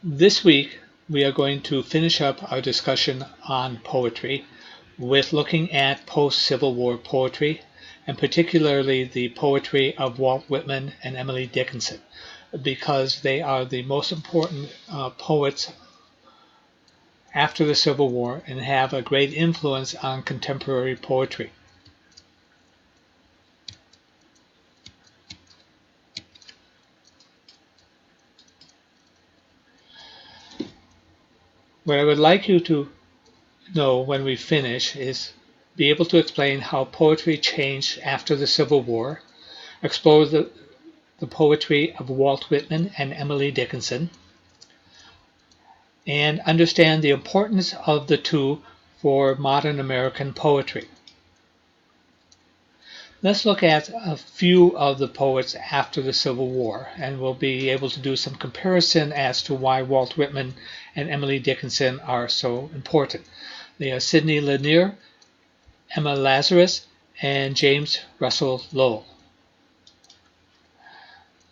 This week, we are going to finish up our discussion on poetry with looking at post-Civil War poetry, and particularly the poetry of Walt Whitman and Emily Dickinson, because they are the most important poets after the Civil War and have a great influence on contemporary poetry. What I would like you to know when we finish is be able to explain how poetry changed after the Civil War, explore the poetry of Walt Whitman and Emily Dickinson, and understand the importance of the two for modern American poetry. Let's look at a few of the poets after the Civil War, and we'll be able to do some comparison as to why Walt Whitman and Emily Dickinson are so important. They are Sidney Lanier, Emma Lazarus, and James Russell Lowell.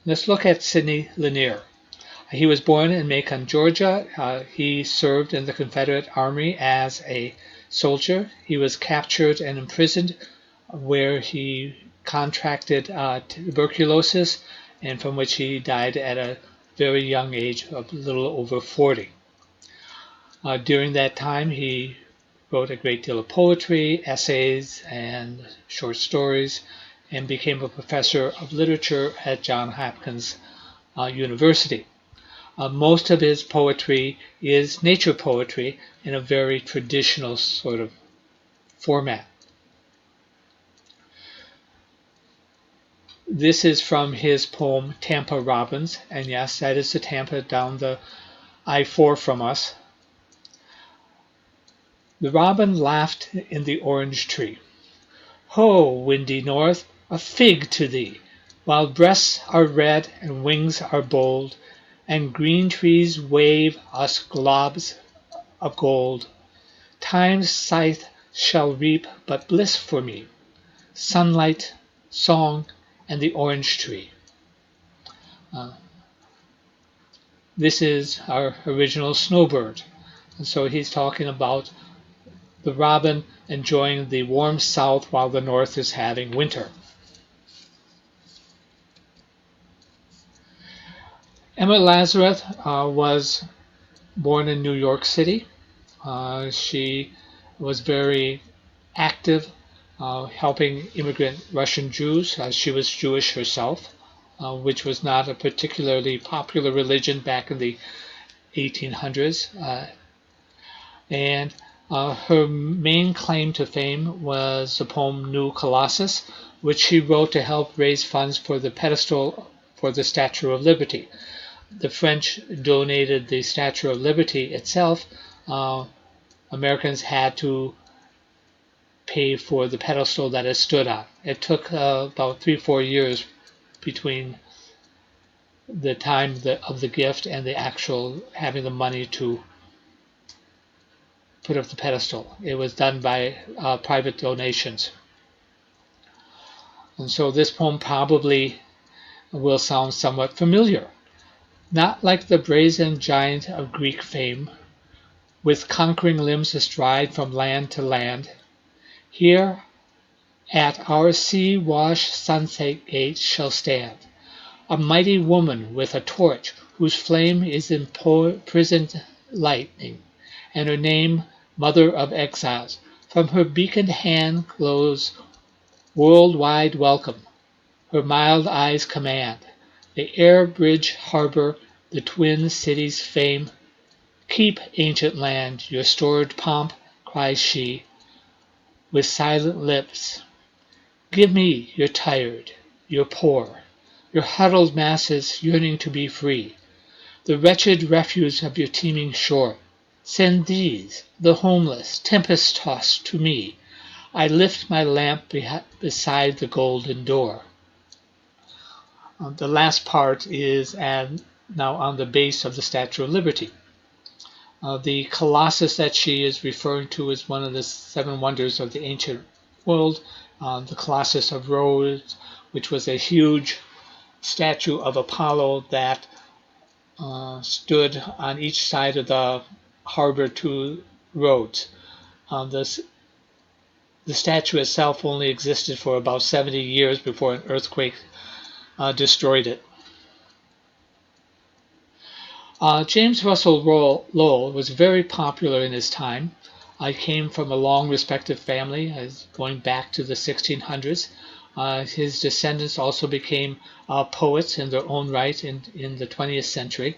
Let's look at Sidney Lanier. He was born in Macon, Georgia. He served in the Confederate Army as a soldier. He was captured and imprisoned where he contracted tuberculosis, and from which he died at a very young age of a little over 40. During that time, he wrote a great deal of poetry, essays, and short stories, and became a professor of literature at Johns Hopkins University. Most of his poetry is nature poetry in a very traditional sort of format. This is from his poem Tampa Robins, and yes, that is the Tampa down the I-4 from us. The robin laughed in the orange tree. Ho, windy north, a fig to thee! While breasts are red and wings are bold, and green trees wave us globs of gold, Time's scythe shall reap but bliss for me, sunlight, song, and the orange tree. This is our original snowbird. And so he's talking about the robin enjoying the warm south while the north is having winter. Emma Lazarus was born in New York City. She was very active helping immigrant Russian Jews. She was Jewish herself, which was not a particularly popular religion back in the 1800s. And her main claim to fame was the poem New Colossus, which she wrote to help raise funds for the pedestal for the Statue of Liberty. The French donated the Statue of Liberty itself. Americans had to pay for the pedestal that it stood on. It took about 3-4 years between the time of the gift and the actual having the money to put up the pedestal. It was done by private donations. And so this poem probably will sound somewhat familiar. Not like the brazen giant of Greek fame, with conquering limbs astride from land to land, here at our sea-washed sunset gate shall stand a mighty woman with a torch whose flame is imprisoned lightning, and her name Mother of Exiles. From her beaconed hand glows world-wide welcome. Her mild eyes command the air bridge harbor, the twin cities' fame. Keep, ancient land, your stored pomp, cries she, with silent lips. Give me your tired, your poor, your huddled masses yearning to be free, the wretched refuse of your teeming shore. Send these, the homeless, tempest-tossed, to me. I lift my lamp beside the golden door. The last part is now on the base of the Statue of Liberty. The Colossus that she is referring to is one of the 7 wonders of the ancient world, the Colossus of Rhodes, which was a huge statue of Apollo that stood on each side of the harbor two roads. The statue itself only existed for about 70 years before an earthquake destroyed it. James Russell Lowell was very popular in his time. I came from a long respected family, going back to the 1600s. His descendants also became poets in their own right in the 20th century.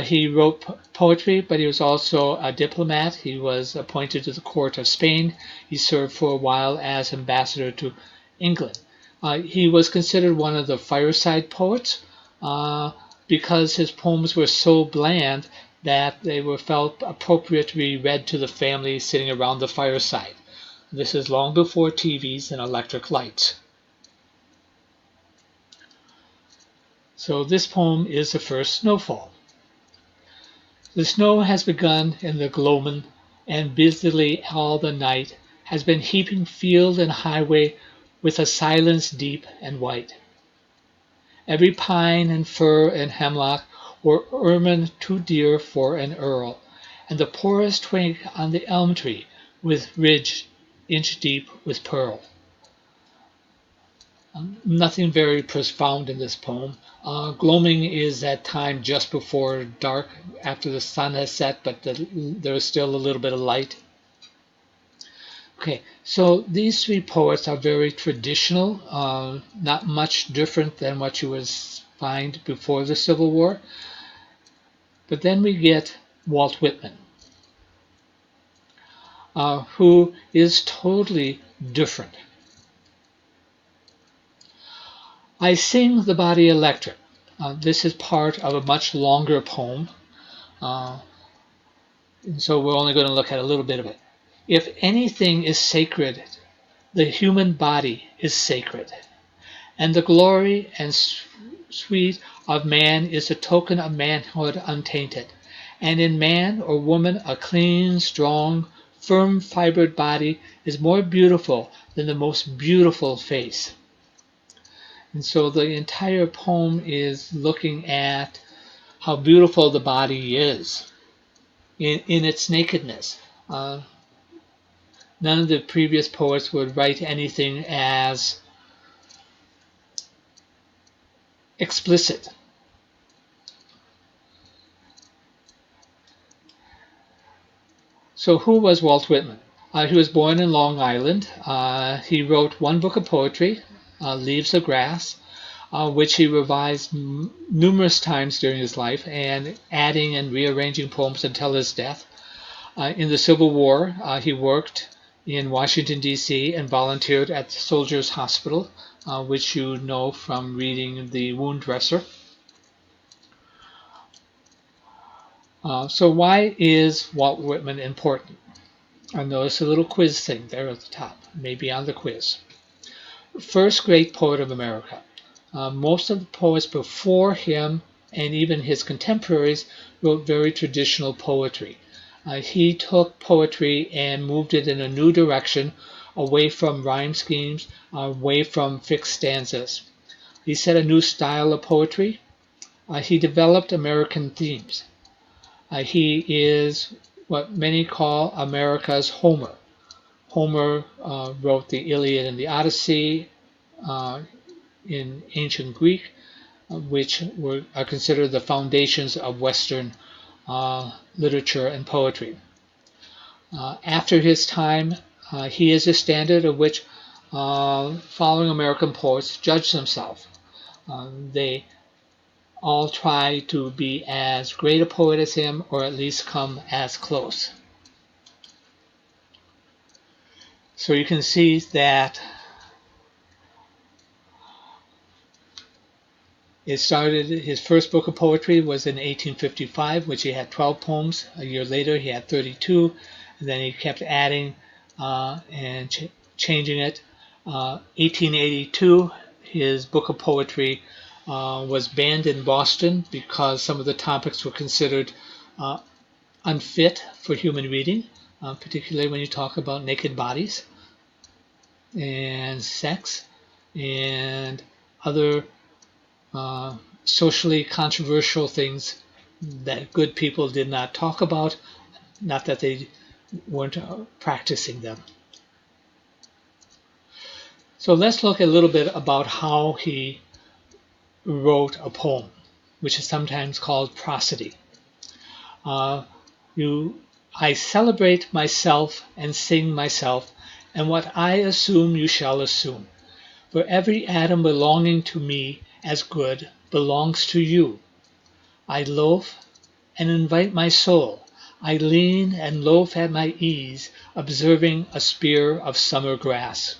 He wrote poetry, but he was also a diplomat. He was appointed to the court of Spain. He served for a while as ambassador to England. He was considered one of the fireside poets because his poems were so bland that they were felt appropriate to be read to the family sitting around the fireside. This is long before TVs and electric lights. So this poem is the first snowfall. The snow has begun in the gloamin', and busily all the night has been heaping field and highway with a silence deep and white. Every pine and fir and hemlock were ermine too dear for an earl, and the poorest twig on the elm tree with ridge inch deep with pearl. Nothing very profound in this poem. Gloaming is that time just before dark, after the sun has set, but there is still a little bit of light. Okay, so these three poets are very traditional, not much different than what you would find before the Civil War. But then we get Walt Whitman, who is totally different. I sing the body electric. This is part of a much longer poem, and so we're only going to look at a little bit of it. If anything is sacred, the human body is sacred, and the glory and sweet of man is a token of manhood untainted, and in man or woman a clean, strong, firm-fibered body is more beautiful than the most beautiful face. And so the entire poem is looking at how beautiful the body is in its nakedness. None of the previous poets would write anything as explicit. So who was Walt Whitman? He was born in Long Island. He wrote one book of poetry, Leaves of Grass, which he revised numerous times during his life, and adding and rearranging poems until his death. In the Civil War, he worked in Washington, D.C. and volunteered at the Soldiers Hospital, which you know from reading The Wound Dresser. So why is Walt Whitman important? I noticed a little quiz thing there at the top, maybe on the quiz. First great poet of America. Most of the poets before him and even his contemporaries wrote very traditional poetry. He took poetry and moved it in a new direction, away from rhyme schemes, away from fixed stanzas. He set a new style of poetry. He developed American themes. He is what many call America's Homer. Homer wrote the Iliad and the Odyssey in ancient Greek, which are considered the foundations of Western literature and poetry. After his time, he is a standard of which following American poets judge themselves. They all try to be as great a poet as him, or at least come as close. So you can see that it started, his first book of poetry was in 1855, which he had 12 poems. A year later, he had 32, and then he kept adding and changing it. 1882, his book of poetry was banned in Boston because some of the topics were considered unfit for human reading, particularly when you talk about naked bodies and sex and other socially controversial things that good people did not talk about, not that they weren't practicing them. So let's look a little bit about how he wrote a poem, which is sometimes called prosody. Uh, I celebrate myself and sing myself, and what I assume you shall assume. For every atom belonging to me as good belongs to you. I loaf and invite my soul. I lean and loaf at my ease, observing a spear of summer grass.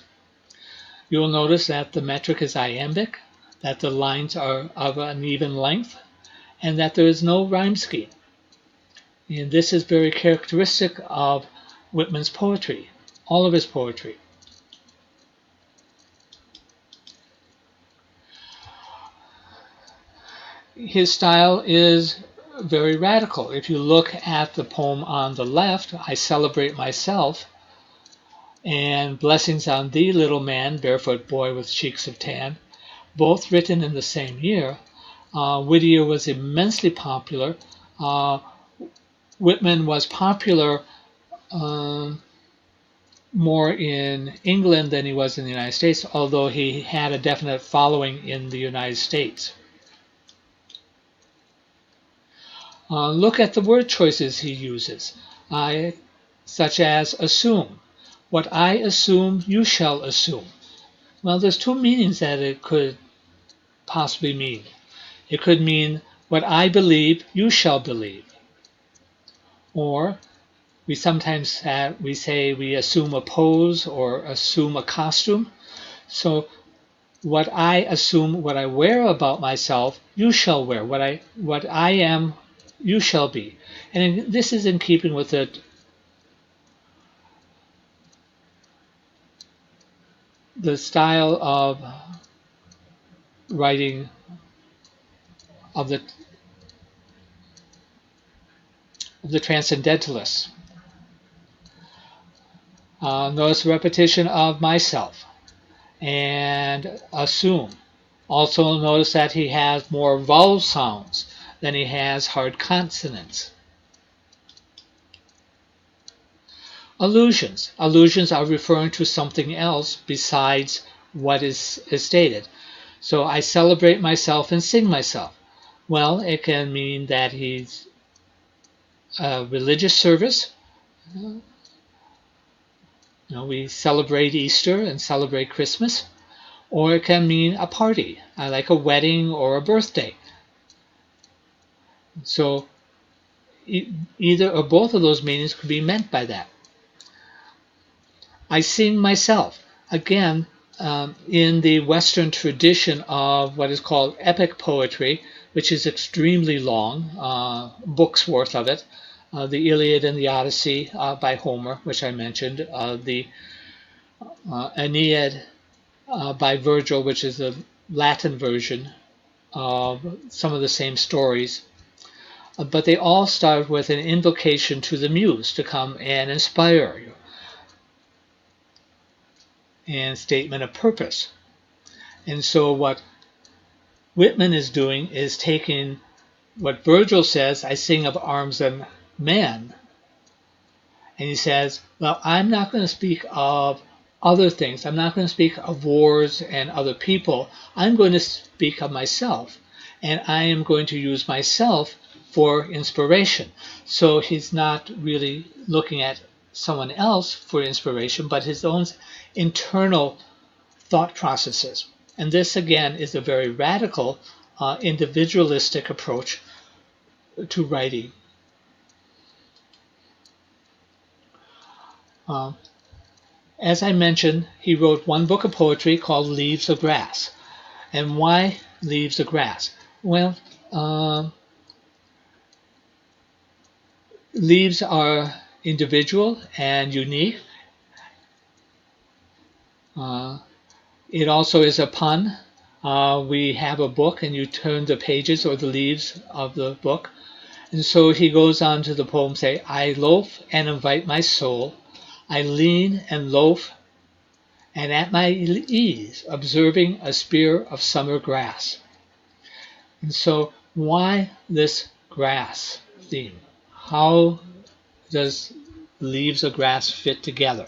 You will notice that the metric is iambic, that the lines are of an even length, and that there is no rhyme scheme. And this is very characteristic of Whitman's poetry, all of his poetry. His style is very radical. If you look at the poem on the left, I Celebrate Myself, and Blessings on Thee, Little Man, Barefoot Boy with Cheeks of Tan, both written in the same year. Whittier was immensely popular. Whitman was popular more in England than he was in the United States, although he had a definite following in the United States. Look at the word choices he uses, such as assume. What I assume, you shall assume. Well, there's two meanings that it could possibly mean. It could mean what I believe, you shall believe. Or we sometimes we say we assume a pose or assume a costume. So what I assume, what I wear about myself, you shall wear. What I am, you shall be. And this is in keeping with the style of writing of the transcendentalists. Notice repetition of myself and assume. Also notice that he has more vowel sounds than he has hard consonants. Allusions. Allusions are referring to something else besides what is stated. So I celebrate myself and sing myself. Well, it can mean that he's a religious service. We celebrate Easter and celebrate Christmas. Or it can mean a party, like a wedding or a birthday. So either or both of those meanings could be meant by that. I sing myself. Again, in the Western tradition of what is called epic poetry, which is extremely long, books worth of it, the Iliad and the Odyssey by Homer, which I mentioned, the Aeneid by Virgil, which is the Latin version of some of the same stories. But they all start with an invocation to the muse to come and inspire you, and statement of purpose. And so what Whitman is doing is taking what Virgil says, I sing of arms and men, and he says, well, I'm not going to speak of other things. I'm not going to speak of wars and other people. I'm going to speak of myself, and I am going to use myself for inspiration. So he's not really looking at someone else for inspiration, but his own internal thought processes. And this, again, is a very radical, individualistic approach to writing. As I mentioned, he wrote one book of poetry called Leaves of Grass. And why Leaves of Grass? Well, leaves are individual and unique. It also is a pun. We have a book and you turn the pages or the leaves of the book. And so he goes on to the poem say, I loaf and invite my soul. I lean and loaf and at my ease, observing a spear of summer grass. And so why this grass theme? How does leaves of grass fit together?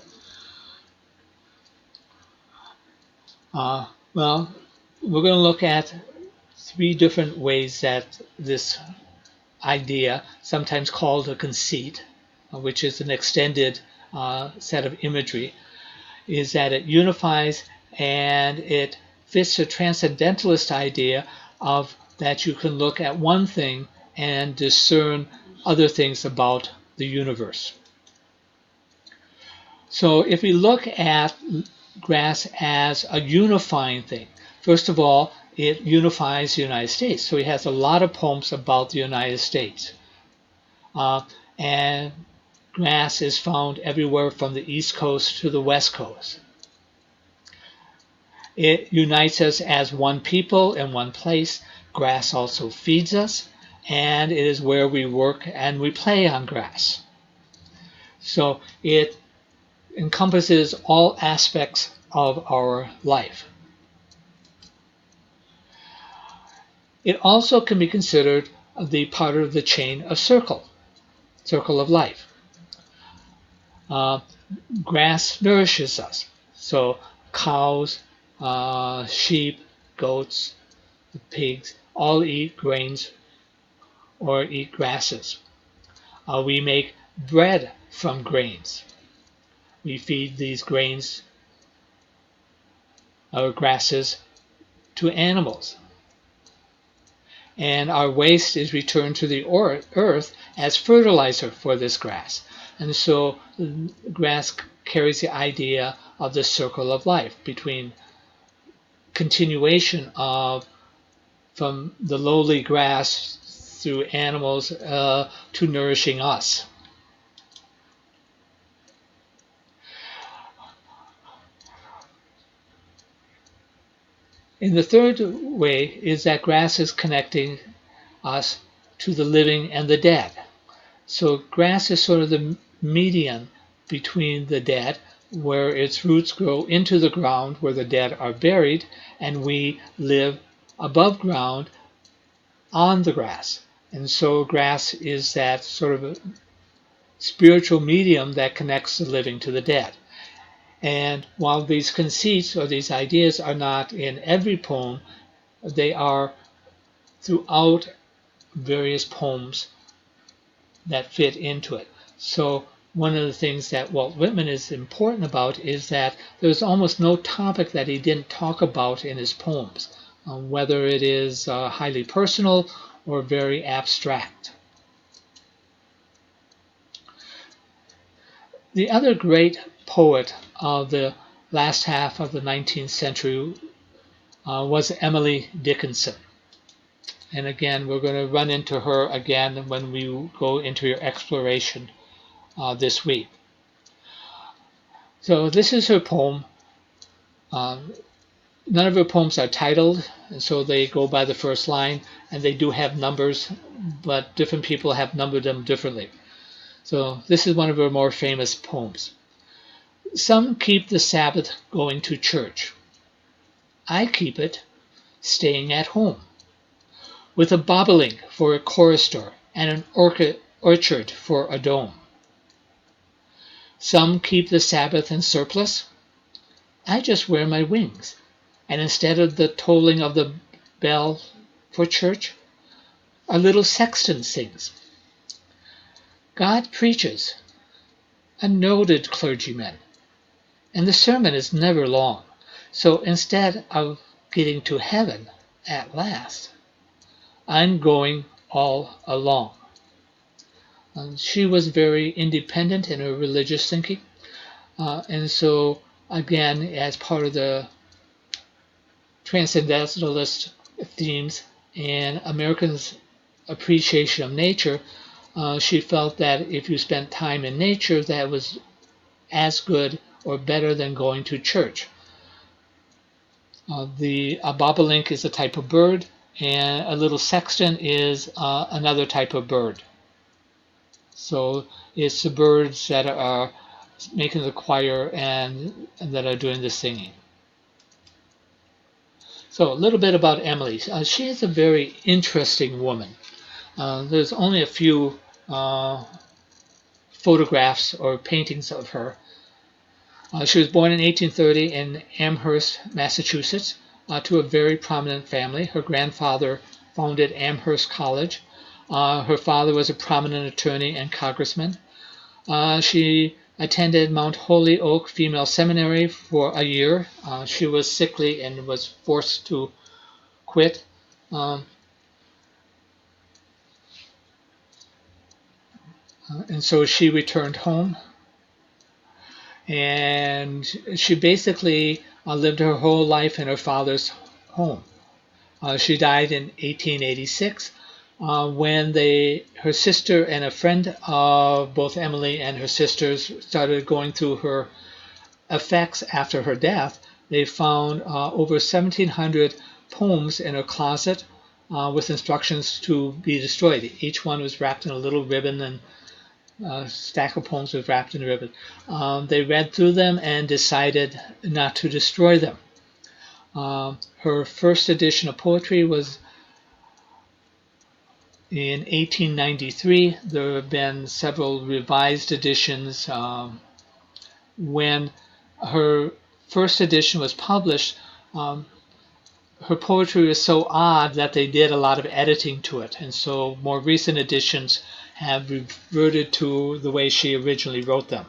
Well, we're going to look at 3 different ways that this idea, sometimes called a conceit, which is an extended set of imagery, is that it unifies and it fits a transcendentalist idea of that you can look at one thing and discern other things about the universe. So if we look at grass as a unifying thing, first of all, it unifies the United States. So he has a lot of poems about the United States. And grass is found everywhere from the East Coast to the West Coast. It unites us as one people in one place. Grass also feeds us, and it is where we work and we play on grass. So it encompasses all aspects of our life. It also can be considered the part of the chain of circle of life. Grass nourishes us. So cows, sheep, goats, pigs all eat grains or eat grasses. We make bread from grains. We feed these grains or grasses to animals. And our waste is returned to the earth as fertilizer for this grass. And so grass carries the idea of the circle of life between continuation of from the lowly grass through animals to nourishing us. And the third way is that grass is connecting us to the living and the dead. So grass is sort of the median between the dead, where its roots grow into the ground where the dead are buried, and we live above ground on the grass. And so grass is that sort of a spiritual medium that connects the living to the dead. And while these conceits or these ideas are not in every poem, they are throughout various poems that fit into it. So one of the things that Walt Whitman is important about is that there's almost no topic that he didn't talk about in his poems, whether it is highly personal or very abstract. The other great poet of the last half of the 19th century was Emily Dickinson. And again, we're going to run into her again when we go into your exploration this week. So this is her poem. None of her poems are titled, and so they go by the first line, and they do have numbers, but different people have numbered them differently. So this is one of her more famous poems. Some keep the Sabbath going to church. I keep it staying at home, with a bobolink for a chorister and an orchard for a dome. Some keep the Sabbath in surplus. I just wear my wings, and instead of the tolling of the bell for church, a little sexton sings. God preaches, a noted clergyman, and the sermon is never long. So instead of getting to heaven at last, I'm going all along. She was very independent in her religious thinking, and so again, as part of the transcendentalist themes and Americans' appreciation of nature, she felt that if you spent time in nature, that was as good or better than going to church. A bobolink is a type of bird, and a little sexton is another type of bird. So it's the birds that are making the choir and that are doing the singing. So a little bit about Emily. She is a very interesting woman. There's only a few photographs or paintings of her. She was born in 1830 in Amherst, Massachusetts, to a very prominent family. Her grandfather founded Amherst College. Her father was a prominent attorney and congressman. She attended Mount Holyoke Female Seminary for a year. She was sickly and was forced to quit. And so she returned home. And she basically lived her whole life in her father's home. She died in 1886 when her sister and a friend of both Emily and her sisters started going through her effects after her death. They found over 1,700 poems in her closet with instructions to be destroyed. Each one was wrapped in a little ribbon, and a stack of poems was wrapped in a ribbon. They read through them and decided not to destroy them. Her first edition of poetry was in 1893. There have been several revised editions. When her first edition was published, her poetry was so odd that they did a lot of editing to it, and so more recent editions have reverted to the way she originally wrote them.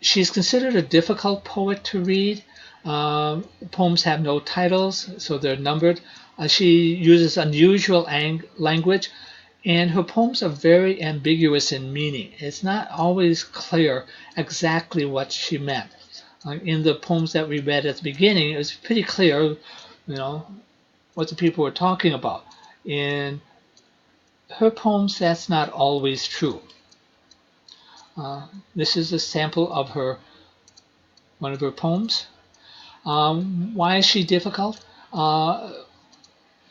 She's considered a difficult poet to read. Poems have no titles, so they're numbered. She uses unusual language, and her poems are very ambiguous in meaning. It's not always clear exactly what she meant. In the poems that we read at the beginning, it was pretty clear, what the people were talking about. In her poems, that's not always true. This is a sample of one of her poems. Why is she difficult?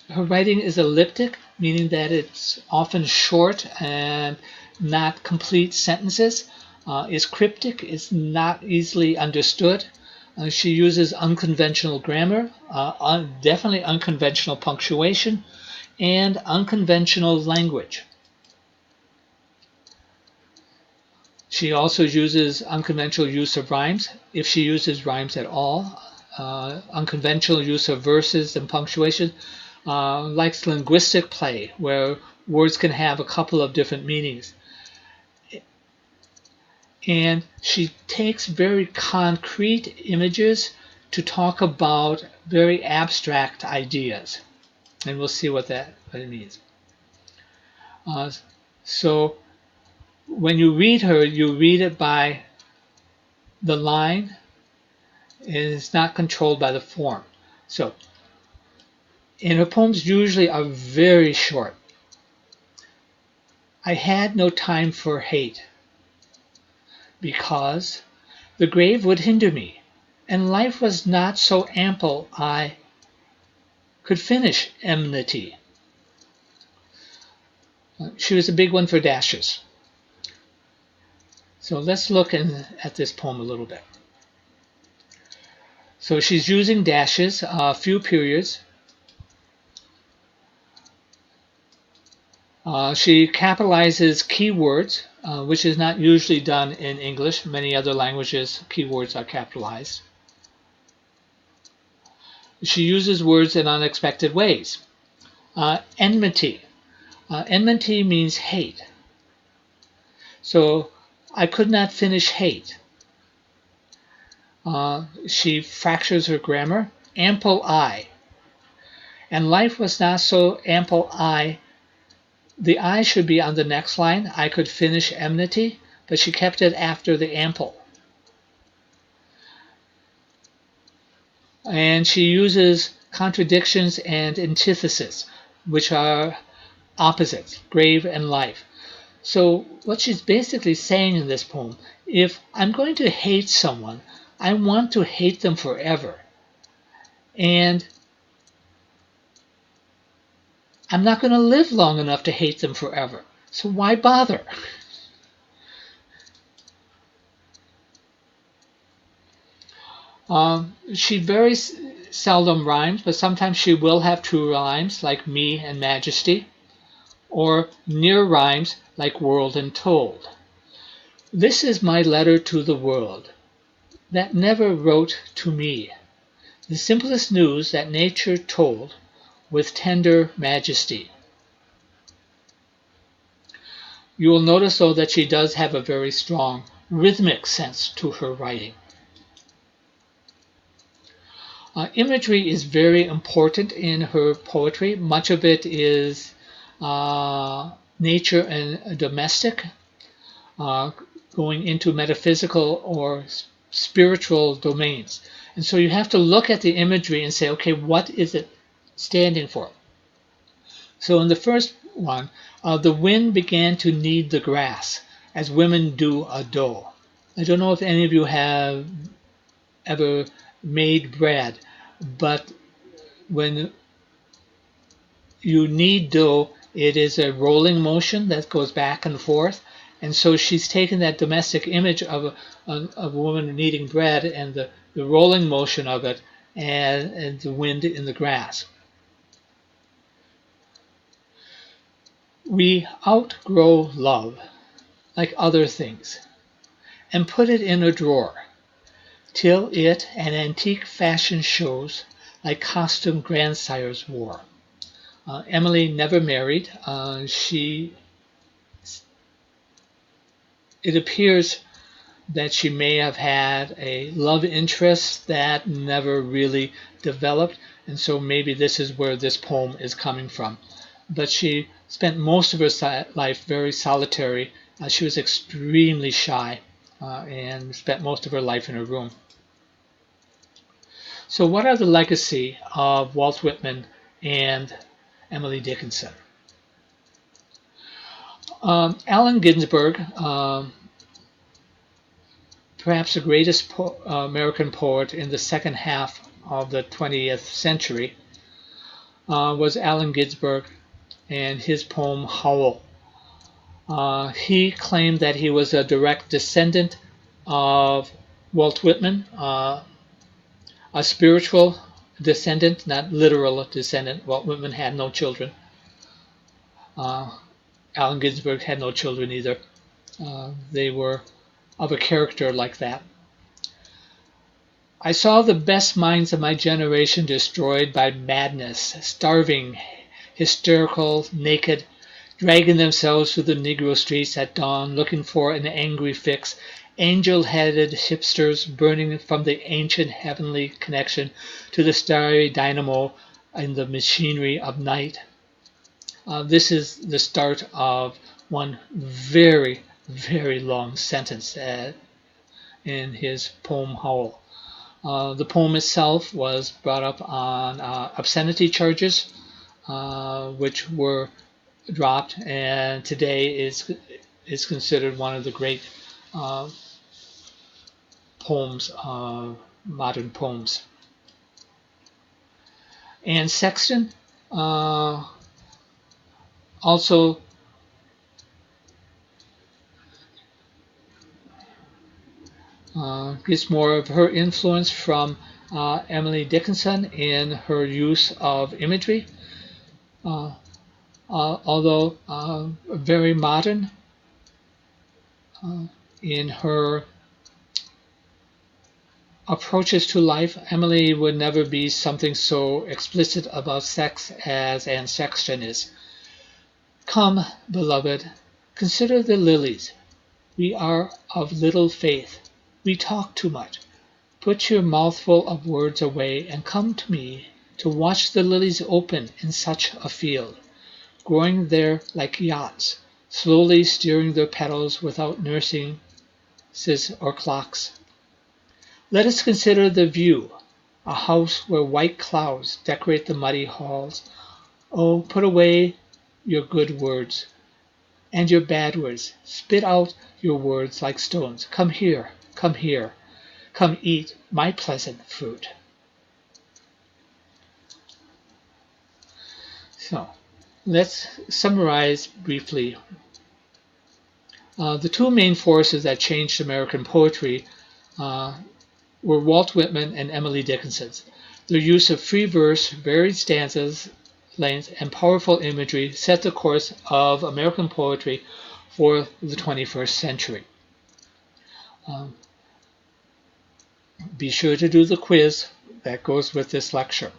Her writing is elliptic, meaning that it's often short and not complete sentences. Is cryptic, is not easily understood. She uses unconventional grammar, definitely unconventional punctuation, and unconventional language. She also uses unconventional use of rhymes, if she uses rhymes at all. Unconventional use of verses and punctuation. Likes linguistic play, where words can have a couple of different meanings. And she takes very concrete images to talk about very abstract ideas. And we'll see what it means. So when you read her, you read it by the line, and it's not controlled by the form. So, and her poems usually are very short. I had no time for hate, because the grave would hinder me, and life was not so ample I could finish enmity. She was a big one for dashes. So let's look at this poem a little bit. So she's using dashes, a few periods. She capitalizes keywords, which is not usually done in English. Many other languages, keywords are capitalized. She uses words in unexpected ways. Enmity. Enmity means hate. So I could not finish hate. She fractures her grammar. Ample I. And life was not so ample I. The I should be on the next line. I could finish enmity, but she kept it after the ample. And she uses contradictions and antithesis, which are opposites, grave and life. So what she's basically saying in this poem, if I'm going to hate someone, I want to hate them forever. And I'm not going to live long enough to hate them forever. So why bother? She very seldom rhymes, but sometimes she will have true rhymes like me and majesty, or near rhymes like world and told. This is my letter to the world that never wrote to me, the simplest news that nature told with tender majesty. You will notice, though, that she does have a very strong rhythmic sense to her writing. Imagery is very important in her poetry. Much of it is nature and domestic, uh, going into metaphysical or spiritual domains. And so you have to look at the imagery and say, okay, what is it standing for? So in the first one, the wind began to knead the grass, as women do a dough. I don't know if any of you have ever made bread, but when you knead dough, it is a rolling motion that goes back and forth. And so she's taken that domestic image of a woman kneading bread and the rolling motion of it and the wind in the grass. We outgrow love, like other things, and put it in a drawer, till it an antique fashion shows, like costume grandsires wore. Emily never married. It appears that she may have had a love interest that never really developed, and so maybe this is where this poem is coming from. But she spent most of her life very solitary. She was extremely shy and spent most of her life in her room. So, what are the legacy of Walt Whitman and Emily Dickinson? Allen Ginsberg, perhaps the greatest American poet in the second half of the 20th century, was Allen Ginsberg and his poem Howl. He claimed that he was a direct descendant of Walt Whitman, a spiritual descendant, not literal descendant. Walt Whitman had no children. Allen Ginsberg had no children either. They were of a character like that. I saw the best minds of my generation destroyed by madness, starving, hysterical, naked, dragging themselves through the Negro streets at dawn, looking for an angry fix, angel-headed hipsters burning from the ancient heavenly connection to the starry dynamo in the machinery of night. This is the start of one very, very long sentence in his poem Howl. The poem itself was brought up on obscenity charges, which were dropped, and today is considered one of the great poems, modern poems. Anne Sexton also gets more of her influence from Emily Dickinson in her use of imagery, although very modern in her approaches to life. Emily would never be something so explicit about sex as Anne Sexton is. Come, beloved, consider the lilies. We are of little faith. We talk too much. Put your mouthful of words away and come to me to watch the lilies open in such a field, growing there like yachts, slowly steering their petals without nurses or clocks. Let us consider the view, a house where white clouds decorate the muddy halls. Oh, put away your good words and your bad words. Spit out your words like stones. Come here, come here. Come eat my pleasant fruit. So, let's summarize briefly. The two main forces that changed American poetry were Walt Whitman and Emily Dickinson's. Their use of free verse, varied stanzas, length, and powerful imagery set the course of American poetry for the 21st century. Be sure to do the quiz that goes with this lecture.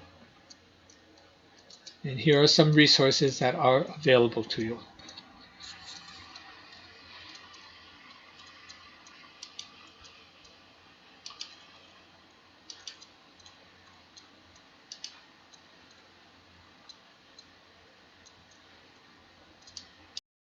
And here are some resources that are available to you.